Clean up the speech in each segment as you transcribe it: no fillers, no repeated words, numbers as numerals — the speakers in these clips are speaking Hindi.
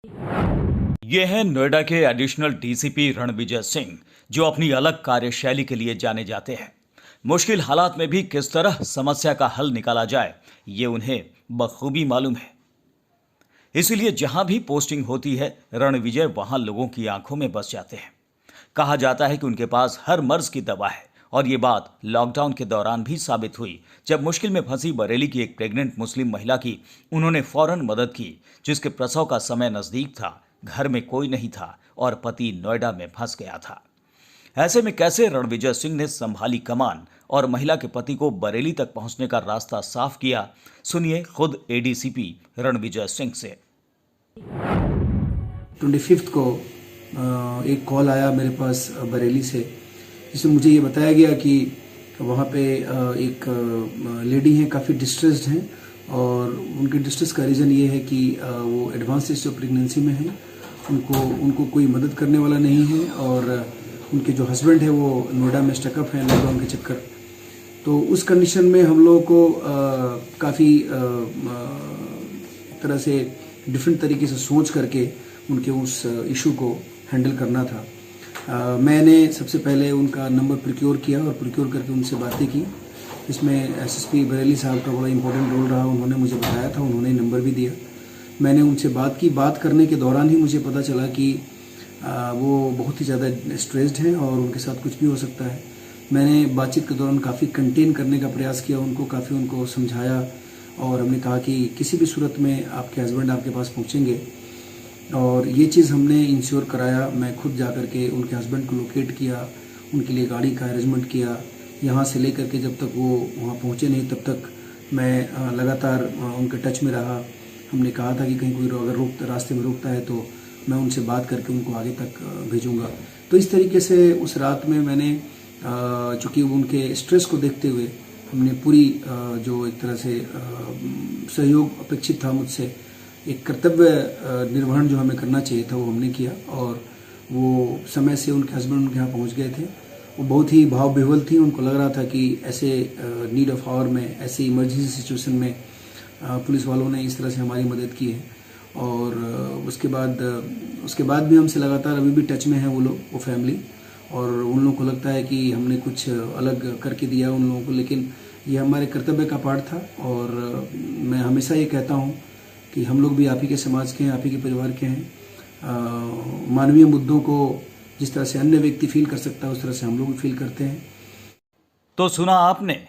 ये हैं नोएडा के एडिशनल डीसीपी रणविजय सिंह, जो अपनी अलग कार्यशैली के लिए जाने जाते हैं। मुश्किल हालात में भी किस तरह समस्या का हल निकाला जाए, ये उन्हें बखूबी मालूम है। इसीलिए जहां भी पोस्टिंग होती है, रणविजय वहां लोगों की आंखों में बस जाते हैं। कहा जाता है कि उनके पास हर मर्ज की दवा है, और ये बात लॉकडाउन के दौरान भी साबित हुई, जब मुश्किल में फंसी बरेली की एक प्रेग्नेंट मुस्लिम महिला की उन्होंने फौरन मदद की, जिसके प्रसव का समय नजदीक था, घर में कोई नहीं था और पति नोएडा में फंस गया था। ऐसे में कैसे रणविजय सिंह ने संभाली कमान और महिला के पति को बरेली तक पहुंचने का रास्ता साफ किया, सुनिए खुद एडीसीपी रणविजय सिंह से। 25 को एक कॉल आया मेरे पास बरेली से, जिसमें मुझे ये बताया गया कि वहाँ पे एक लेडी हैं, काफ़ी डिस्ट्रेस्ड हैं, और उनके डिस्ट्रेस का रीज़न ये है कि वो एडवांस स्टेज ऑफ प्रेगनेंसी में हैं। उनको कोई मदद करने वाला नहीं है, और उनके जो हस्बैंड है वो नोएडा में स्टकअप हैं लॉकडाउन के चक्कर। तो उस कंडीशन में हम लोगों को काफ़ी तरह से डिफरेंट तरीके से सोच करके उनके उस इशू को हैंडल करना था। मैंने सबसे पहले उनका नंबर प्रोक्योर किया और प्रोक्योर करके उनसे बातें की। इसमें एसएसपी बरेली साहब का बड़ा इंपॉर्टेंट रोल रहा। उन्होंने मुझे बताया था, उन्होंने नंबर भी दिया। मैंने उनसे बात की। बात करने के दौरान ही मुझे पता चला कि वो बहुत ही ज़्यादा स्ट्रेस्ड हैं और उनके साथ कुछ भी हो सकता है। मैंने बातचीत के दौरान काफ़ी कंटेन करने का प्रयास किया, काफ़ी उनको समझाया, और हमने कहा कि किसी भी सूरत में आपके हस्बैंड आपके पास पहुँचेंगे, और ये चीज़ हमने इंश्योर कराया। मैं खुद जा कर के उनके हस्बैंड को लोकेट किया, उनके लिए गाड़ी का अरेंजमेंट किया। यहाँ से लेकर के जब तक वो वहाँ पहुँचे नहीं, तब तक मैं लगातार उनके टच में रहा। हमने कहा था कि कहीं कोई अगर रास्ते में रोकता है तो मैं उनसे बात करके उनको आगे तक भेजूंगा। तो इस तरीके से उस रात में मैंने, चूँकि उनके स्ट्रेस को देखते हुए, हमने पूरी जो एक तरह से सहयोग अपेक्षित था मुझसे, एक कर्तव्य निर्वहन जो हमें करना चाहिए था वो हमने किया, और वो समय से उनके हस्बैंड उनके यहाँ पहुँच गए थे। वो बहुत ही भाव विह्वल थी। उनको लग रहा था कि ऐसे नीड ऑफ आवर में, ऐसे इमरजेंसी सिचुएशन में पुलिस वालों ने इस तरह से हमारी मदद की है। और उसके बाद भी हमसे लगातार अभी भी टच में है वो लोग, वो फैमिली, और उन लोगों को लगता है कि हमने कुछ अलग करके दिया उन लोगों को, लेकिन ये हमारे कर्तव्य का पार्ट था। और मैं हमेशा ये कहता हूँ कि हम लोग भी आप ही के समाज के हैं, आप ही के परिवार के हैं। मानवीय मुद्दों को जिस तरह से अन्य व्यक्ति फील कर सकता है, उस तरह से हम लोग भी फील करते हैं। तो सुना आपने,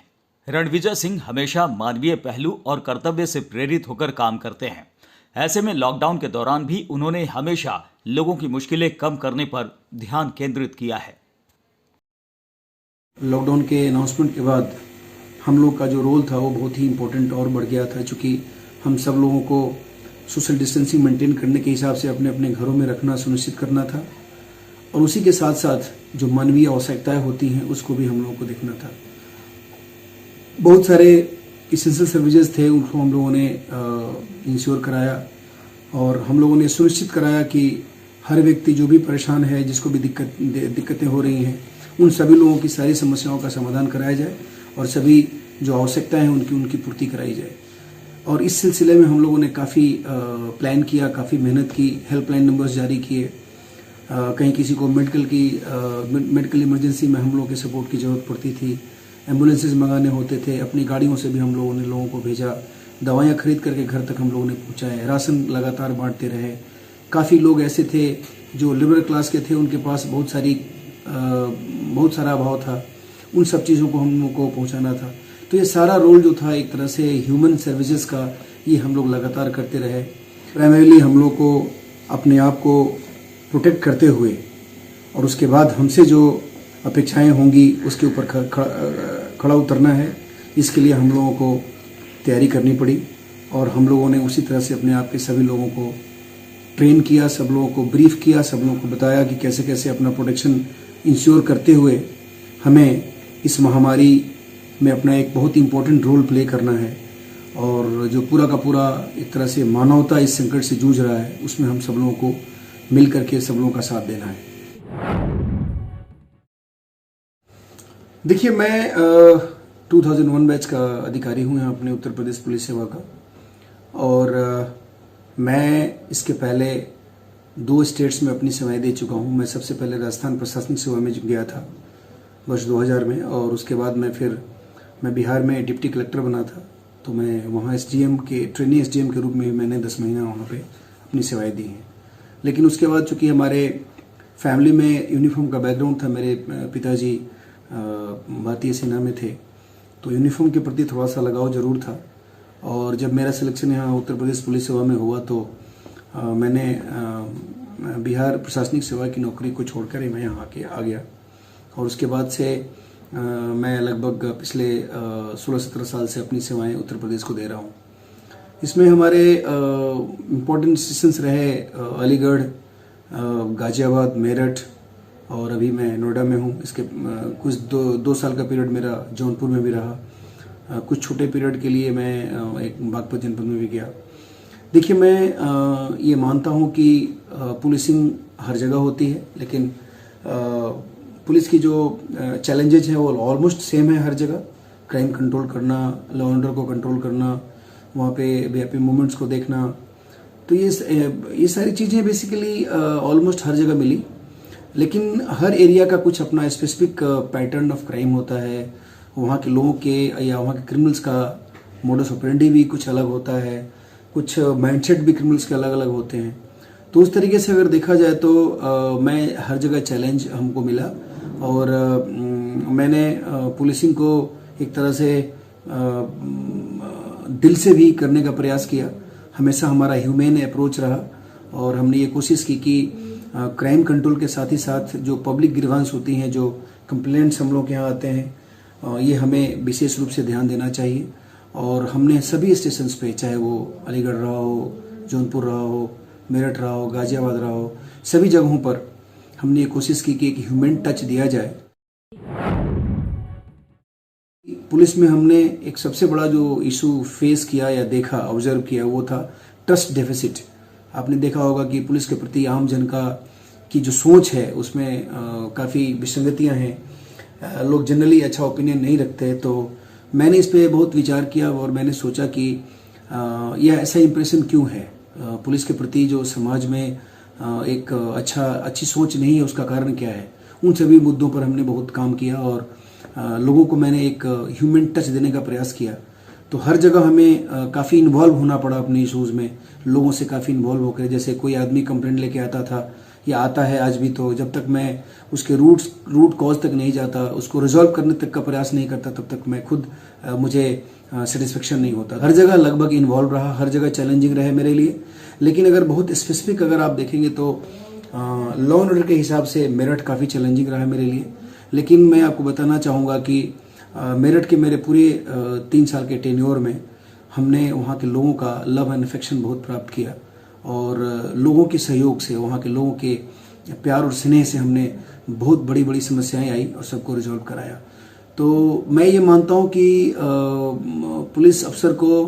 रणविजय सिंह हमेशा मानवीय पहलू और कर्तव्य से प्रेरित होकर काम करते हैं। ऐसे में लॉकडाउन के दौरान भी उन्होंने हमेशा लोगों की मुश्किलें कम करने पर ध्यान केंद्रित किया है। लॉकडाउन के अनाउंसमेंट के बाद हम लोग का जो रोल था वो बहुत ही इम्पोर्टेंट और बढ़ गया था, क्योंकि हम सब लोगों को सोशल डिस्टेंसिंग मेंटेन करने के हिसाब से अपने अपने घरों में रखना सुनिश्चित करना था, और उसी के साथ साथ जो मानवीय आवश्यकताएं होती हैं उसको भी हम लोगों को देखना था। बहुत सारे इसेंशियल सर्विसेज थे, उनको हम लोगों ने इंश्योर कराया, और हम लोगों ने सुनिश्चित कराया कि हर व्यक्ति जो भी परेशान है, जिसको भी दिक्कतें हो रही हैं, उन सभी लोगों की सारी समस्याओं का समाधान कराया जाए, और सभी जो आवश्यकताएं हैं उनकी पूर्ति कराई जाए। और इस सिलसिले में हम लोगों ने काफ़ी प्लान किया, काफ़ी मेहनत की। हेल्पलाइन नंबर्स जारी किए। कहीं किसी को मेडिकल इमरजेंसी में हम लोगों के सपोर्ट की ज़रूरत पड़ती थी, एम्बुलेंसेज मंगाने होते थे, अपनी गाड़ियों से भी हम लोगों ने लोगों को भेजा। दवाइयाँ खरीद करके घर तक हम लोगों ने पहुँचाए। राशन लगातार बांटते रहे। काफ़ी लोग ऐसे थे जो लिबरल क्लास के थे, उनके पास बहुत सारा अभाव था, उन सब चीज़ों को हम लोगों को पहुँचाना था। तो ये सारा रोल जो था एक तरह से ह्यूमन सर्विसेज का, ये हम लोग लगातार करते रहे। प्राइमरीली हम लोग को अपने आप को प्रोटेक्ट करते हुए, और उसके बाद हमसे जो अपेक्षाएं होंगी उसके ऊपर खड़ा उतरना है। इसके लिए हम लोगों को तैयारी करनी पड़ी, और हम लोगों ने उसी तरह से अपने आप के सभी लोगों को ट्रेन किया, सब लोगों को ब्रीफ किया, सब लोगों को बताया कि कैसे कैसे अपना प्रोटेक्शन इंश्योर करते हुए हमें इस महामारी में अपना एक बहुत इंपॉर्टेंट रोल प्ले करना है। और जो पूरा का पूरा एक तरह से मानवता इस संकट से जूझ रहा है, उसमें हम सब लोगों को मिल करके सब लोगों का साथ देना है। देखिए, मैं 2001 बैच का अधिकारी हूँ यहाँ अपने उत्तर प्रदेश पुलिस सेवा का, और मैं इसके पहले 2 स्टेट्स में अपनी सेवाएं दे चुका हूं। मैं सबसे पहले राजस्थान प्रशासनिक सेवा में गया था वर्ष 2000 में, और उसके बाद मैं बिहार में डिप्टी कलेक्टर बना था। तो मैं वहाँ एसडीएम के ट्रेनी एसडीएम के रूप में भी मैंने 10 महीना वहाँ पे अपनी सेवाएं दी हैं। लेकिन उसके बाद चूँकि हमारे फैमिली में यूनिफॉर्म का बैकग्राउंड था, मेरे पिताजी भारतीय सेना में थे, तो यूनिफॉर्म के प्रति थोड़ा सा लगाव जरूर था। और जब मेरा सिलेक्शन यहाँ उत्तर प्रदेश पुलिस सेवा में हुआ तो मैंने बिहार प्रशासनिक सेवा की नौकरी को छोड़कर ही मैं यहाँ आ गया। और उसके बाद से मैं लगभग पिछले 16-17 साल से अपनी सेवाएं उत्तर प्रदेश को दे रहा हूँ। इसमें हमारे इम्पोर्टेंट स्टेशंस रहे अलीगढ़, गाजियाबाद, मेरठ, और अभी मैं नोएडा में हूँ। इसके कुछ 2 साल का पीरियड मेरा जौनपुर में भी रहा। कुछ छोटे पीरियड के लिए मैं एक बागपत जनपद में भी गया। देखिए, मैं ये मानता हूँ कि पुलिसिंग हर जगह होती है, लेकिन पुलिस की जो चैलेंजेज हैं वो ऑलमोस्ट सेम है हर जगह। क्राइम कंट्रोल करना, लॉ एंड ऑर्डर को कंट्रोल करना, वहाँ पे वीआईपी मूवमेंट्स को देखना, तो ये सारी चीज़ें बेसिकली ऑलमोस्ट हर जगह मिली। लेकिन हर एरिया का कुछ अपना स्पेसिफिक पैटर्न ऑफ क्राइम होता है। वहाँ के लोगों के या वहाँ के क्रिमिनल्स का मोडस ऑपरेंडी भी कुछ अलग होता है, कुछ माइंडसेट भी क्रिमिनल्स के अलग अलग होते हैं। तो उस तरीके से अगर देखा जाए तो मैं हर जगह चैलेंज हमको मिला, और मैंने पुलिसिंग को एक तरह से दिल से भी करने का प्रयास किया। हमेशा हमारा ह्यूमेन अप्रोच रहा, और हमने ये कोशिश की कि क्राइम कंट्रोल के साथ ही साथ जो पब्लिक ग्रीवांस होती हैं, जो कंप्लेंट्स हम लोग के यहाँ आते हैं, ये हमें विशेष रूप से ध्यान देना चाहिए। और हमने सभी स्टेशंस पे, चाहे वो अलीगढ़ रहा हो, जौनपुर रहा हो, मेरठ रहा हो, गाजियाबाद रहा हो, सभी जगहों पर हमने ये कोशिश की कि एक ह्यूमन टच दिया जाए। पुलिस में हमने एक सबसे बड़ा जो इशू फेस किया या देखा, ऑब्जर्व किया, वो था ट्रस्ट डेफिसिट। आपने देखा होगा कि पुलिस के प्रति आम जन की जो सोच है उसमें काफ़ी विसंगतियां हैं। लोग जनरली अच्छा ओपिनियन नहीं रखते। तो मैंने इस पे बहुत विचार किया और मैंने सोचा कि यह ऐसा इंप्रेशन क्यों है, पुलिस के प्रति जो समाज में एक अच्छी सोच नहीं है, उसका कारण क्या है। उन सभी मुद्दों पर हमने बहुत काम किया और लोगों को मैंने एक ह्यूमन टच देने का प्रयास किया। तो हर जगह हमें काफ़ी इन्वॉल्व होना पड़ा अपने इशूज़ में, लोगों से काफ़ी इन्वॉल्व होकर। जैसे कोई आदमी कंप्लेंट लेके आता था या आता है आज भी, तो जब तक मैं उसके रूट कॉज तक नहीं जाता, उसको रिजॉल्व करने तक का प्रयास नहीं करता, तब तक मैं खुद मुझे सेटिस्फेक्शन नहीं होता। हर जगह लगभग इन्वॉल्व रहा, हर जगह चैलेंजिंग रहे मेरे लिए। लेकिन अगर बहुत स्पेसिफिक अगर आप देखेंगे तो लॉ एंड ऑर्डर के हिसाब से मेरठ काफ़ी चैलेंजिंग रहा मेरे लिए। लेकिन मैं आपको बताना चाहूँगा कि मेरठ के मेरे पूरे 3 साल के टेन्योर में हमने वहाँ के लोगों का लव एंड अफेक्शन बहुत प्राप्त किया, और लोगों के सहयोग से, वहाँ के लोगों के प्यार और स्नेह से हमने बहुत बड़ी बड़ी समस्याएं आई और सबको रिजॉल्व कराया। तो मैं ये मानता हूँ कि पुलिस अफसर को,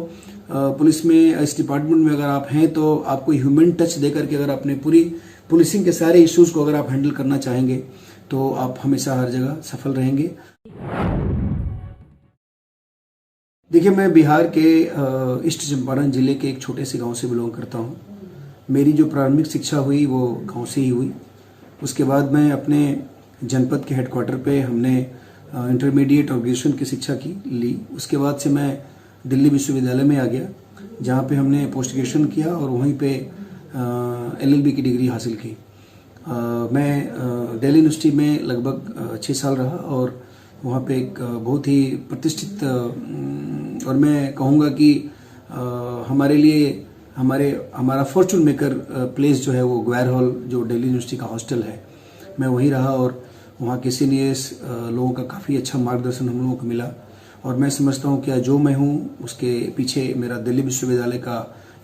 पुलिस में, इस डिपार्टमेंट में अगर आप हैं तो आपको ह्यूमन टच देकर के अगर अपने पूरी पुलिसिंग के सारे इश्यूज को अगर आप हैंडल करना चाहेंगे तो आप हमेशा हर जगह सफल रहेंगे। देखिए, मैं बिहार के ईस्ट चंपारण जिले के एक छोटे से गांव से बिलोंग करता हूं। मेरी जो प्रारंभिक शिक्षा हुई वो गांव से ही हुई। उसके बाद मैं अपने जनपद के हेडक्वार्टर पे हमने इंटरमीडिएट और ग्रेजुएशन की शिक्षा ली। उसके बाद से मैं दिल्ली विश्वविद्यालय में आ गया, जहाँ पे हमने पोस्ट ग्रेजुएशन किया और वहीं पे LLB की डिग्री हासिल की। मैं दिल्ली यूनिवर्सिटी में लगभग 6 साल रहा और वहाँ पे एक बहुत ही प्रतिष्ठित, और मैं कहूँगा कि हमारे लिए हमारा फॉर्चून मेकर प्लेस जो है वो ग्वार हॉल, जो दिल्ली यूनिवर्सिटी का हॉस्टल है, मैं वहीं रहा। और वहाँ के सीनियर्स लोगों का काफ़ी अच्छा मार्गदर्शन हम लोगों को मिला। और मैं समझता हूँ कि जो मैं हूँ उसके पीछे मेरा दिल्ली विश्वविद्यालय का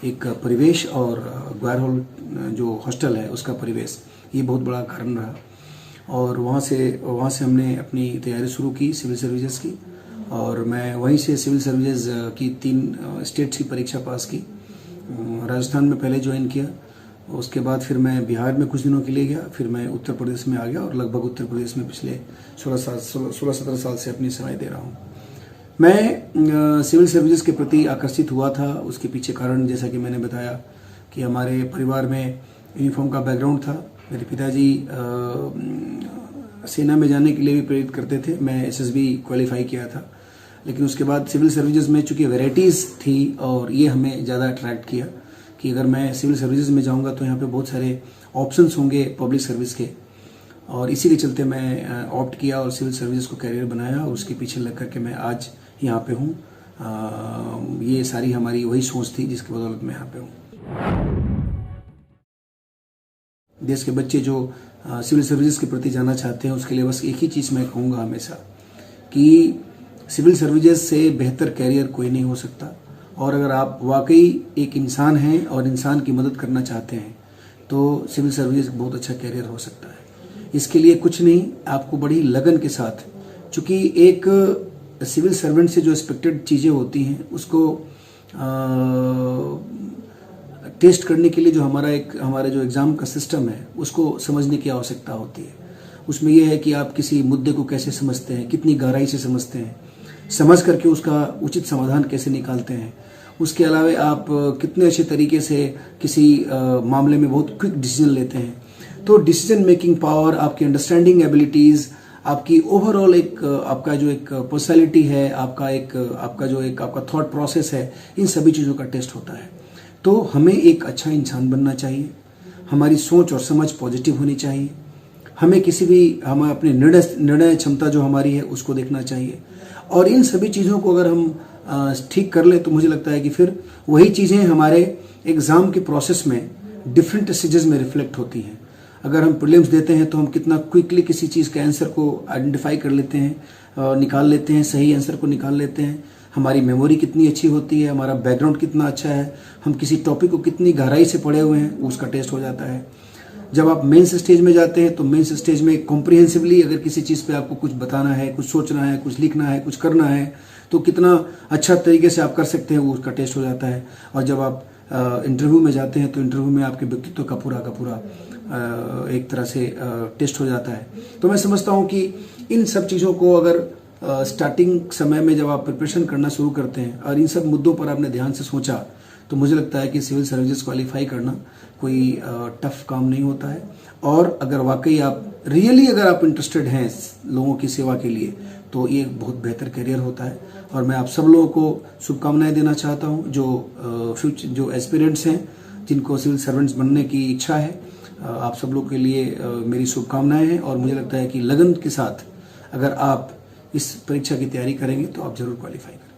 एक परिवेश और ग्वार हॉल जो हॉस्टल है उसका परिवेश, ये बहुत बड़ा कारण रहा। और वहाँ से हमने अपनी तैयारी शुरू की सिविल सर्विसेज की, और मैं वहीं से सिविल सर्विसेज की 3 स्टेट्स की परीक्षा पास की। राजस्थान में पहले ज्वाइन किया, उसके बाद फिर मैं बिहार में कुछ दिनों के लिए गया, फिर मैं उत्तर प्रदेश में आ गया और लगभग उत्तर प्रदेश में पिछले 16-17 साल से अपनी सेवाएं दे रहा हूँ। मैं सिविल सर्विसेज के प्रति आकर्षित हुआ था। उसके पीछे कारण, जैसा कि मैंने बताया, कि हमारे परिवार में यूनिफॉर्म का बैकग्राउंड था। मेरे पिताजी सेना में जाने के लिए भी प्रेरित करते थे। मैं एसएसबी क्वालिफाई किया था, लेकिन उसके बाद सिविल सर्विसेज में चूंकि वैरायटीज़ थी और ये हमें ज़्यादा अट्रैक्ट किया कि अगर मैं सिविल सर्विसेज में जाऊंगा तो यहाँ पे बहुत सारे ऑप्शंस होंगे पब्लिक सर्विस के, और इसी के चलते मैं ऑप्ट किया और सिविल सर्विसेज को कैरियर बनाया और उसके पीछे लग करके मैं आज यहाँ पे हूँ। ये सारी हमारी वही सोच थी जिसकी बदौलत मैं यहाँ पे हूँ। देश के बच्चे जो सिविल सर्विसेज के प्रति जाना चाहते हैं उसके लिए बस एक ही चीज़ मैं कहूँगा हमेशा कि सिविल सर्विसेज से बेहतर कैरियर कोई नहीं हो सकता, और अगर आप वाकई एक इंसान हैं और इंसान की मदद करना चाहते हैं तो सिविल सर्विसेज बहुत अच्छा कैरियर हो सकता है। इसके लिए कुछ नहीं, आपको बड़ी लगन के साथ, चूँकि एक सिविल सर्वेंट से जो एक्सपेक्टेड चीज़ें होती हैं उसको टेस्ट करने के लिए जो हमारा जो एग्ज़ाम का सिस्टम है उसको समझने की आवश्यकता होती है। उसमें यह है कि आप किसी मुद्दे को कैसे समझते हैं, कितनी गहराई से समझते हैं, समझ करके उसका उचित समाधान कैसे निकालते हैं। उसके अलावा आप कितने अच्छे तरीके से किसी मामले में बहुत क्विक डिसीजन लेते हैं। तो डिसीजन मेकिंग पावर, आपकी अंडरस्टैंडिंग एबिलिटीज़, आपकी ओवरऑल एक आपका जो एक पर्सनैलिटी है, आपका थॉट प्रोसेस है, इन सभी चीज़ों का टेस्ट होता है। तो हमें एक अच्छा इंसान बनना चाहिए, हमारी सोच और समझ पॉजिटिव होनी चाहिए, हमें हम अपनी निर्णय क्षमता जो हमारी है उसको देखना चाहिए, और इन सभी चीज़ों को अगर हम ठीक कर ले तो मुझे लगता है कि फिर वही चीज़ें हमारे एग्ज़ाम के प्रोसेस में डिफरेंट स्टेजेस में रिफ्लेक्ट होती हैं। अगर हम प्रीलिम्स देते हैं तो हम कितना क्विकली किसी चीज़ के आंसर को आइडेंटिफाई कर लेते हैं और निकाल लेते हैं, सही आंसर को निकाल लेते हैं, हमारी मेमोरी कितनी अच्छी होती है, हमारा बैकग्राउंड कितना अच्छा है, हम किसी टॉपिक को कितनी गहराई से पढ़े हुए हैं, उसका टेस्ट हो जाता है। जब आप मेंस स्टेज में जाते हैं तो मेंस स्टेज में कॉम्प्रिहेंसिवली अगर किसी चीज़ पे आपको कुछ बताना है, कुछ सोचना है, कुछ लिखना है, कुछ करना है, तो कितना अच्छा तरीके से आप कर सकते हैं वो उसका टेस्ट हो जाता है। और जब आप इंटरव्यू में जाते हैं तो इंटरव्यू में आपके व्यक्तित्व का पूरा एक तरह से टेस्ट हो जाता है। तो मैं समझता हूँ कि इन सब चीज़ों को अगर स्टार्टिंग समय में जब आप प्रिपरेशन करना शुरू करते हैं और इन सब मुद्दों पर आपने ध्यान से सोचा तो मुझे लगता है कि सिविल सर्विसेज क्वालिफाई करना कोई टफ काम नहीं होता है। और अगर वाकई आप अगर आप इंटरेस्टेड हैं लोगों की सेवा के लिए तो ये बहुत बेहतर करियर होता है। और मैं आप सब लोगों को शुभकामनाएं देना चाहता हूं जो एस्पिरेंट्स हैं, जिनको सिविल सर्वेंट्स बनने की इच्छा है। आप सब लोग के लिए मेरी शुभकामनाएं हैं, और मुझे लगता है कि लगन के साथ अगर आप इस परीक्षा की तैयारी करेंगे तो आप जरूर क्वालिफाई करेंगे।